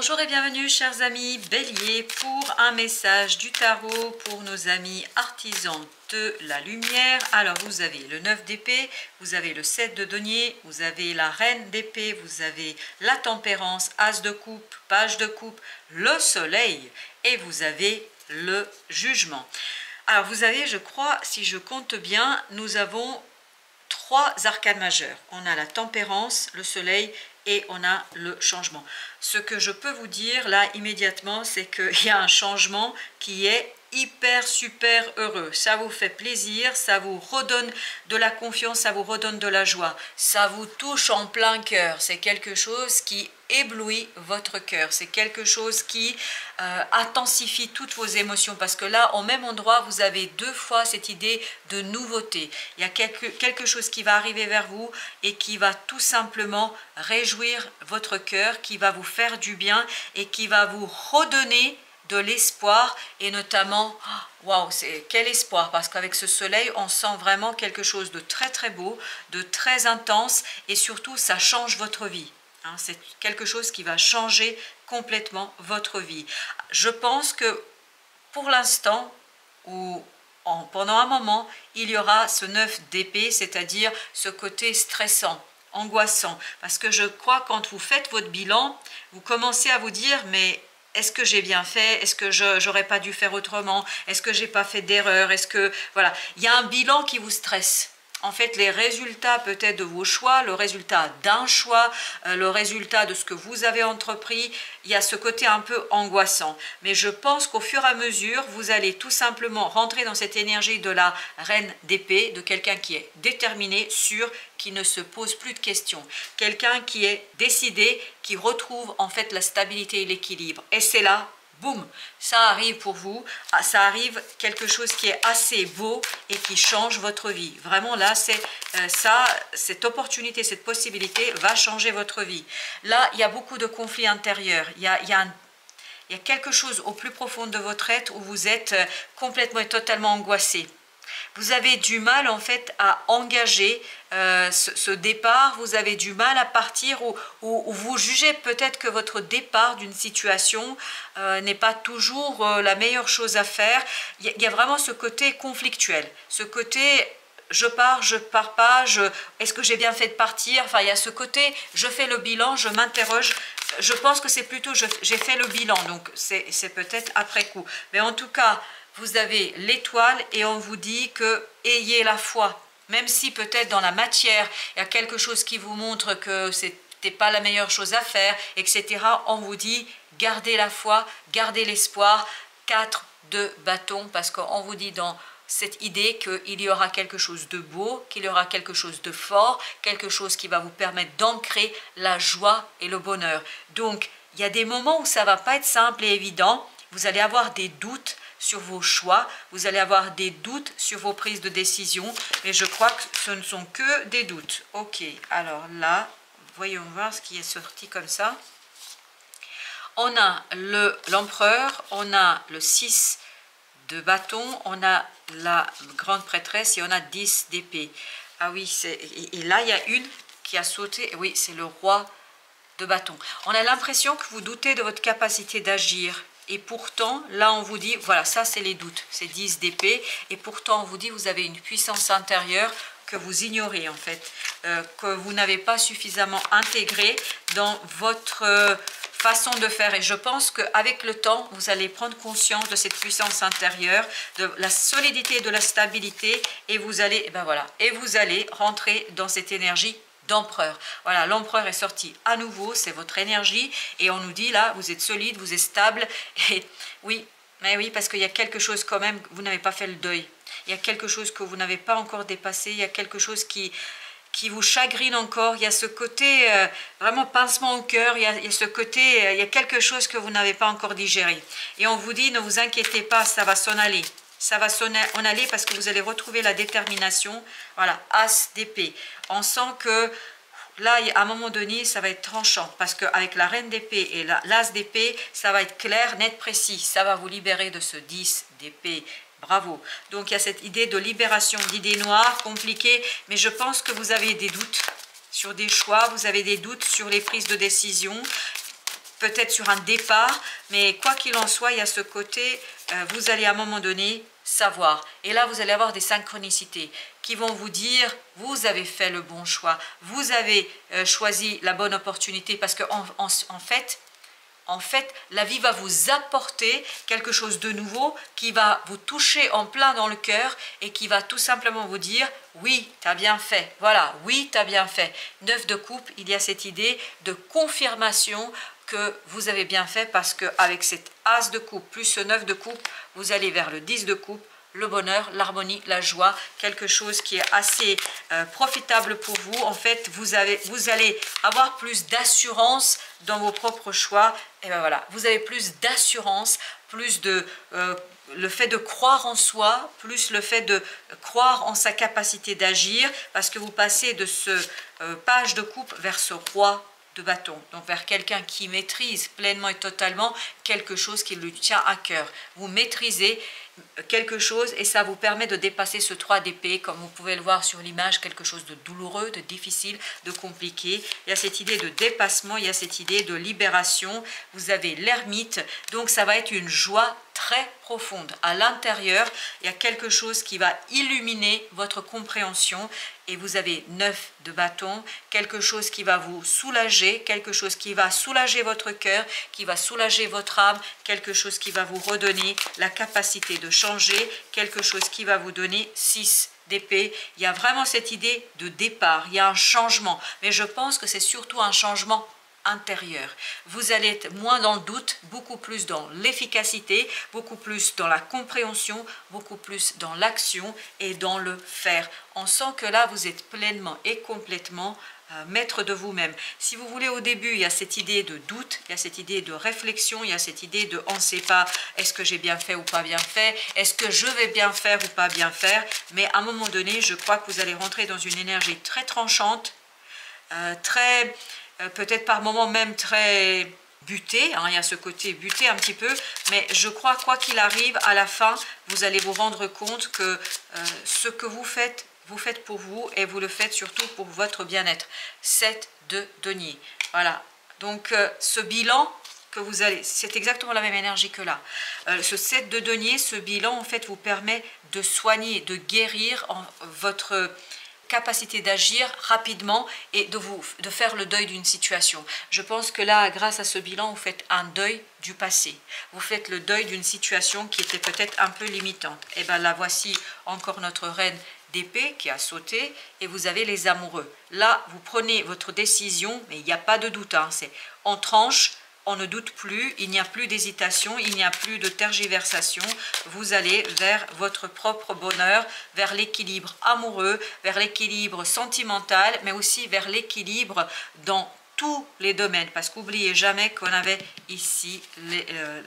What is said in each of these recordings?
Bonjour et bienvenue chers amis Bélier pour un message du tarot pour nos amis artisans de la lumière. Alors vous avez le 9 d'épée, vous avez le 7 de denier, vous avez la reine d'épée, vous avez la tempérance, as de coupe, page de coupe, le soleil et vous avez le jugement. Alors vous avez, je crois, si je compte bien, nous avons trois arcanes majeures. On a la tempérance, le soleil et on a le changement. Ce que je peux vous dire là immédiatement, c'est qu'il y a un changement qui est hyper super heureux. Ça vous fait plaisir, ça vous redonne de la confiance, ça vous redonne de la joie, ça vous touche en plein cœur. C'est quelque chose qui éblouit votre cœur, c'est quelque chose qui intensifie toutes vos émotions, parce que là au même endroit vous avez deux fois cette idée de nouveauté. Il y a quelque chose qui va arriver vers vous et qui va tout simplement réjouir votre cœur, qui va vous faire du bien et qui va vous redonner de l'espoir. Et notamment, waouh, c'est quel espoir, parce qu'avec ce soleil on sent vraiment quelque chose de très très beau, de très intense, et surtout ça change votre vie. C'est quelque chose qui va changer complètement votre vie. Je pense que pour l'instant, ou pendant un moment, il y aura ce 9 d'épée, c'est-à-dire ce côté stressant, angoissant, parce que je crois que quand vous faites votre bilan, vous commencez à vous dire, mais est-ce que j'ai bien fait? Est-ce que je n'aurais pas dû faire autrement? Est-ce que j'ai pas fait d'erreur? Est-ce que, voilà, il y a un bilan qui vous stresse. En fait, les résultats peut-être de vos choix, le résultat d'un choix, le résultat de ce que vous avez entrepris, il y a ce côté un peu angoissant. Mais je pense qu'au fur et à mesure, vous allez tout simplement rentrer dans cette énergie de la reine d'épée, de quelqu'un qui est déterminé, sûr, qui ne se pose plus de questions. Quelqu'un qui est décidé, qui retrouve en fait la stabilité et l'équilibre. Et c'est là, boum, ça arrive pour vous, ça arrive quelque chose qui est assez beau et qui change votre vie. Vraiment là, c'est ça, cette opportunité, cette possibilité va changer votre vie. Là, il y a beaucoup de conflits intérieurs, il y a quelque chose au plus profond de votre être où vous êtes complètement et totalement angoissé. Vous avez du mal en fait à engager ce départ, vous avez du mal à partir, ou vous jugez peut-être que votre départ d'une situation n'est pas toujours la meilleure chose à faire. Il y a vraiment ce côté conflictuel, ce côté je pars pas, est-ce que j'ai bien fait de partir? Enfin, il y a ce côté, je fais le bilan, je m'interroge. Je pense que c'est plutôt, j'ai fait le bilan, donc c'est peut-être après coup. Mais en tout cas, vous avez l'étoile et on vous dit que ayez la foi. Même si peut-être dans la matière, il y a quelque chose qui vous montre que ce n'était pas la meilleure chose à faire, etc. On vous dit, gardez la foi, gardez l'espoir. 4 de bâton, parce qu'on vous dit dans cette idée qu'il y aura quelque chose de beau, qu'il y aura quelque chose de fort, quelque chose qui va vous permettre d'ancrer la joie et le bonheur. Donc, il y a des moments où ça ne va pas être simple et évident. Vous allez avoir des doutes sur vos choix, vous allez avoir des doutes sur vos prises de décision, mais je crois que ce ne sont que des doutes. Ok, alors là, voyons voir ce qui est sorti comme ça. On a l'empereur, on a le 6 de bâton, on a la grande prêtresse et on a 10 d'épée. Ah oui, et là il y a une qui a sauté, oui, c'est le roi de bâton. On a l'impression que vous doutez de votre capacité d'agir. Et pourtant, là, on vous dit, voilà, ça, c'est les doutes, c'est 10 d'épée. Et pourtant, on vous dit, vous avez une puissance intérieure que vous ignorez, en fait, que vous n'avez pas suffisamment intégrée dans votre façon de faire. Et je pense qu'avec le temps, vous allez prendre conscience de cette puissance intérieure, de la solidité et de la stabilité. Et vous allez, et ben voilà, et vous allez rentrer dans cette énergie d'empereur. Voilà, l'empereur est sorti à nouveau, c'est votre énergie, et on nous dit là, vous êtes solide, vous êtes stable, et oui, mais oui, parce qu'il y a quelque chose quand même, vous n'avez pas fait le deuil, il y a quelque chose que vous n'avez pas encore dépassé, il y a quelque chose qui vous chagrine encore, il y a ce côté vraiment pincement au cœur, il y a ce côté, il y a quelque chose que vous n'avez pas encore digéré, et on vous dit, ne vous inquiétez pas, ça va s'en aller. Ça va s'en aller parce que vous allez retrouver la détermination. Voilà, as d'épée. On sent que là, à un moment donné, ça va être tranchant. Parce qu'avec la reine d'épée et l'as d'épée, ça va être clair, net, précis. Ça va vous libérer de ce 10 d'épée. Bravo. Donc, il y a cette idée de libération d'idées noires, compliquées. Mais je pense que vous avez des doutes sur des choix. Vous avez des doutes sur les prises de décision. peut-être sur un départ, mais quoi qu'il en soit, il y a ce côté, vous allez à un moment donné savoir. Et là, vous allez avoir des synchronicités qui vont vous dire, vous avez fait le bon choix, vous avez choisi la bonne opportunité, parce que en fait, la vie va vous apporter quelque chose de nouveau qui va vous toucher en plein dans le cœur et qui va tout simplement vous dire « Oui, tu as bien fait. Voilà, oui, tu as bien fait. » 9 de coupe, il y a cette idée de confirmation que vous avez bien fait parce qu'avec cet as de coupe plus ce 9 de coupe, vous allez vers le 10 de coupe, le bonheur, l'harmonie, la joie, quelque chose qui est assez profitable pour vous. En fait, vous allez avoir plus d'assurance dans vos propres choix. Et ben voilà, vous avez plus d'assurance, plus de le fait de croire en soi, plus le fait de croire en sa capacité d'agir, parce que vous passez de ce page de coupe vers ce roi de bâton, donc vers quelqu'un qui maîtrise pleinement et totalement quelque chose qui lui tient à cœur. Vous maîtrisez quelque chose et ça vous permet de dépasser ce 3 d'épée, comme vous pouvez le voir sur l'image, quelque chose de douloureux, de difficile, de compliqué. Il y a cette idée de dépassement, il y a cette idée de libération. Vous avez l'ermite, donc ça va être une joie très profonde. À l'intérieur, il y a quelque chose qui va illuminer votre compréhension et vous avez 9 de bâton, quelque chose qui va vous soulager, quelque chose qui va soulager votre cœur, qui va soulager votre âme, quelque chose qui va vous redonner la capacité de changer, quelque chose qui va vous donner 6 d'épée. Il y a vraiment cette idée de départ, il y a un changement, mais je pense que c'est surtout un changement intérieur. Vous allez être moins dans le doute, beaucoup plus dans l'efficacité, beaucoup plus dans la compréhension, beaucoup plus dans l'action et dans le faire. On sent que là, vous êtes pleinement et complètement maître de vous-même. Si vous voulez, au début, il y a cette idée de doute, il y a cette idée de réflexion, il y a cette idée de on ne sait pas, est-ce que j'ai bien fait ou pas bien fait, est-ce que je vais bien faire ou pas bien faire, mais à un moment donné, je crois que vous allez rentrer dans une énergie très tranchante, peut-être par moments même très buté, hein, il y a ce côté buté un petit peu, mais je crois quoi qu'il arrive, à la fin, vous allez vous rendre compte que ce que vous faites pour vous et vous le faites surtout pour votre bien-être. 7 de denier. Voilà, donc ce bilan que vous allez, c'est exactement la même énergie que là. Ce 7 de denier, ce bilan en fait vous permet de soigner, de guérir votre capacité d'agir rapidement et de faire le deuil d'une situation. Je pense que là, grâce à ce bilan, vous faites un deuil du passé. Vous faites le deuil d'une situation qui était peut-être un peu limitante. Et bien là, voici encore notre reine d'épée qui a sauté et vous avez les amoureux. Là, vous prenez votre décision, mais il n'y a pas de doute. Hein, c'est en tranche. On ne doute plus, il n'y a plus d'hésitation, il n'y a plus de tergiversation. Vous allez vers votre propre bonheur, vers l'équilibre amoureux, vers l'équilibre sentimental, mais aussi vers l'équilibre dans tous les domaines. Parce qu'oubliez jamais qu'on avait ici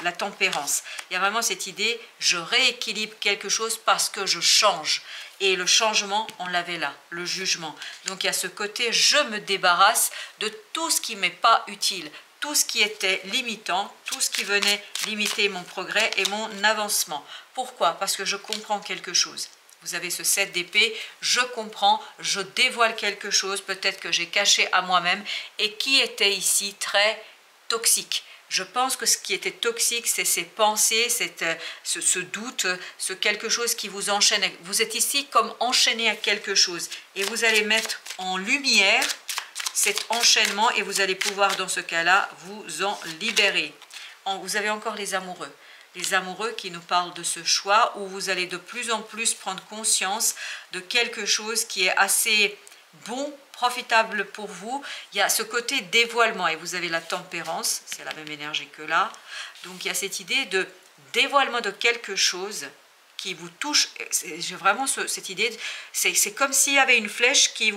la tempérance. Il y a vraiment cette idée, je rééquilibre quelque chose parce que je change. Et le changement, on l'avait là, le jugement. Donc il y a ce côté, je me débarrasse de tout ce qui ne m'est pas utile. Tout ce qui était limitant, tout ce qui venait limiter mon progrès et mon avancement. Pourquoi? Parce que je comprends quelque chose. Vous avez ce 7 d'épée, je comprends, je dévoile quelque chose, peut-être que j'ai caché à moi-même, et qui était ici très toxique. Je pense que ce qui était toxique, c'est ces pensées, ce doute, ce quelque chose qui vous enchaîne. Vous êtes ici comme enchaîné à quelque chose, et vous allez mettre en lumière cet enchaînement et vous allez pouvoir dans ce cas-là vous en libérer. Vous avez encore les amoureux qui nous parlent de ce choix où vous allez de plus en plus prendre conscience de quelque chose qui est assez bon, profitable pour vous. Il y a ce côté dévoilement et vous avez la tempérance, c'est la même énergie que là. Donc il y a cette idée de dévoilement de quelque chose qui vous touche. J'ai vraiment cette idée, c'est comme s'il y avait une flèche qui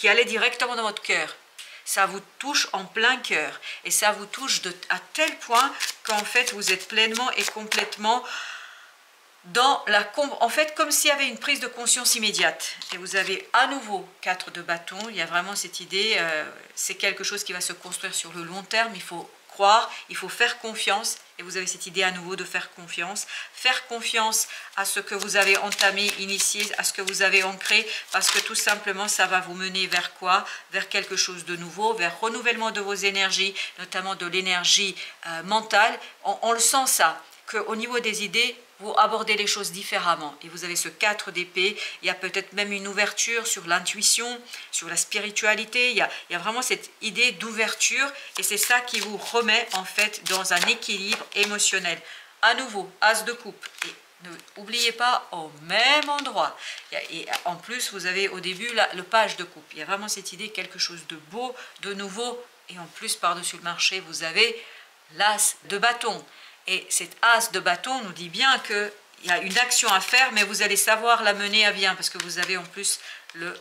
allait directement dans votre cœur. Ça vous touche en plein cœur. Et ça vous touche à tel point qu'en fait, vous êtes pleinement et complètement dans la... En fait, comme s'il y avait une prise de conscience immédiate. Et vous avez à nouveau 4 de bâton. Il y a vraiment cette idée, c'est quelque chose qui va se construire sur le long terme. Il faut croire, il faut faire confiance Et vous avez cette idée à nouveau de faire confiance à ce que vous avez entamé, initié, à ce que vous avez ancré, parce que tout simplement, ça va vous mener vers quoi? Vers quelque chose de nouveau, vers renouvellement de vos énergies, notamment de l'énergie mentale. On le sent ça, qu'au niveau des idées, vous abordez les choses différemment. Et vous avez ce 4 d'épée, il y a peut-être même une ouverture sur l'intuition, sur la spiritualité, il y a vraiment cette idée d'ouverture et c'est ça qui vous remet en fait dans un équilibre émotionnel. À nouveau, As de coupe. Et n'oubliez pas, au même endroit. Et en plus, vous avez au début le page de coupe. Il y a vraiment cette idée, quelque chose de beau, de nouveau. Et en plus, par-dessus le marché, vous avez l'As de bâton. Et cet As de bâton nous dit bien qu'il y a une action à faire, mais vous allez savoir la mener à bien, parce que vous avez en plus le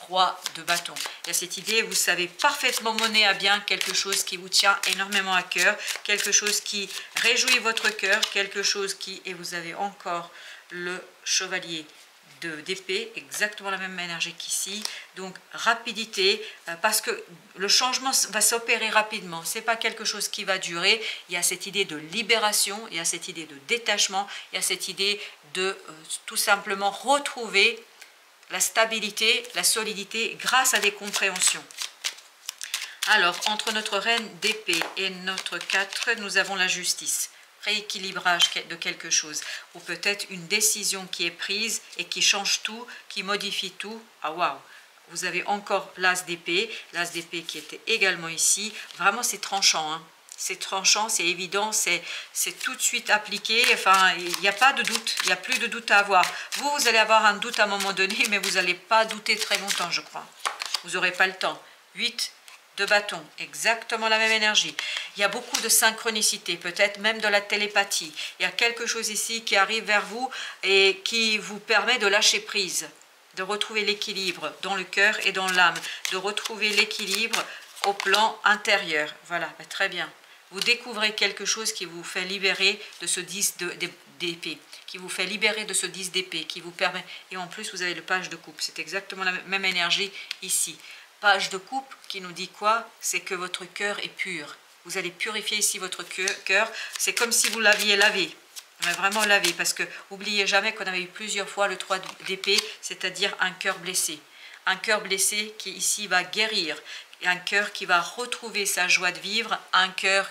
Roi de bâton. Il y a cette idée, vous savez parfaitement mener à bien quelque chose qui vous tient énormément à cœur, quelque chose qui réjouit votre cœur, quelque chose qui... Et vous avez encore le chevalier d'épée, exactement la même énergie qu'ici. Donc rapidité, parce que le changement va s'opérer rapidement, c'est pas quelque chose qui va durer. Il y a cette idée de libération, il y a cette idée de détachement, il y a cette idée de tout simplement retrouver la stabilité, la solidité grâce à des compréhensions. Alors entre notre reine d'épée et notre 4, nous avons la justice. Rééquilibrage de quelque chose, ou peut-être une décision qui est prise et qui change tout, qui modifie tout. Ah waouh! Vous avez encore l'As d'épée qui était également ici. Vraiment, c'est tranchant, hein. C'est tranchant, c'est évident, c'est tout de suite appliqué. Enfin, il n'y a pas de doute, il n'y a plus de doute à avoir. Vous allez avoir un doute à un moment donné, mais vous n'allez pas douter très longtemps, je crois. Vous n'aurez pas le temps. 8 de bâton, exactement la même énergie. Il y a beaucoup de synchronicité, peut-être même de la télépathie. Il y a quelque chose ici qui arrive vers vous et qui vous permet de lâcher prise, de retrouver l'équilibre dans le cœur et dans l'âme, de retrouver l'équilibre au plan intérieur. Voilà, très bien. Vous découvrez quelque chose qui vous fait libérer de ce 10 d'épée, qui vous fait libérer de ce 10 d'épée, qui vous permet... Et en plus, vous avez le page de coupe. C'est exactement la même énergie ici. Page de coupe qui nous dit quoi? C'est que votre cœur est pur. Vous allez purifier ici votre cœur. C'est comme si vous l'aviez lavé. Mais vraiment lavé. Parce que n'oubliez jamais qu'on avait eu plusieurs fois le 3 d'épée, c'est-à-dire un cœur blessé. Un cœur blessé qui ici va guérir. Et un cœur qui va retrouver sa joie de vivre. Un cœur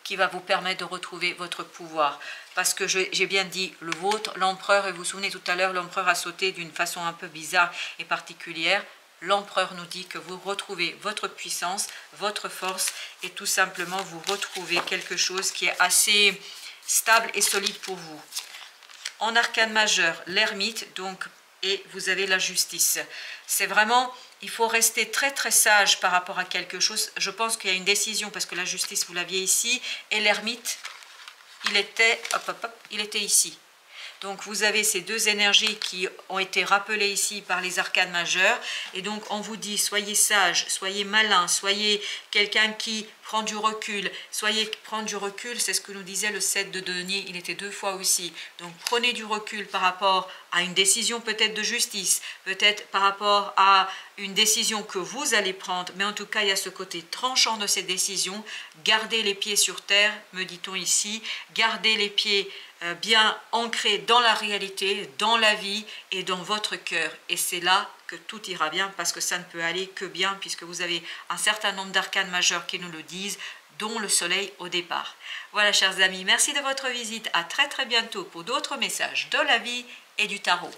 qui va vous permettre de retrouver votre pouvoir. Parce que j'ai bien dit le vôtre, l'empereur, et vous vous souvenez tout à l'heure, l'empereur a sauté d'une façon un peu bizarre et particulière. L'empereur nous dit que vous retrouvez votre puissance, votre force et tout simplement vous retrouvez quelque chose qui est assez stable et solide pour vous. En arcane majeur, l'ermite, donc, et vous avez la justice. C'est vraiment, il faut rester très très sage par rapport à quelque chose. Je pense qu'il y a une décision parce que la justice, vous l'aviez ici et l'ermite, il était, il était ici. Donc vous avez ces deux énergies qui ont été rappelées ici par les arcanes majeures. Et donc on vous dit, soyez sage, soyez malin, soyez quelqu'un qui prend du recul. Prendre du recul, c'est ce que nous disait le 7 de denier, il était 2 fois aussi. Donc prenez du recul par rapport à une décision peut-être de justice, peut-être par rapport à une décision que vous allez prendre. Mais en tout cas, il y a ce côté tranchant de ces décisions. Gardez les pieds sur terre, me dit-on ici. Gardez les pieds bien ancré dans la réalité, dans la vie et dans votre cœur. Et c'est là que tout ira bien parce que ça ne peut aller que bien puisque vous avez un certain nombre d'arcanes majeurs qui nous le disent, dont le soleil au départ. Voilà, chers amis, merci de votre visite. À très très bientôt pour d'autres messages de la vie et du tarot.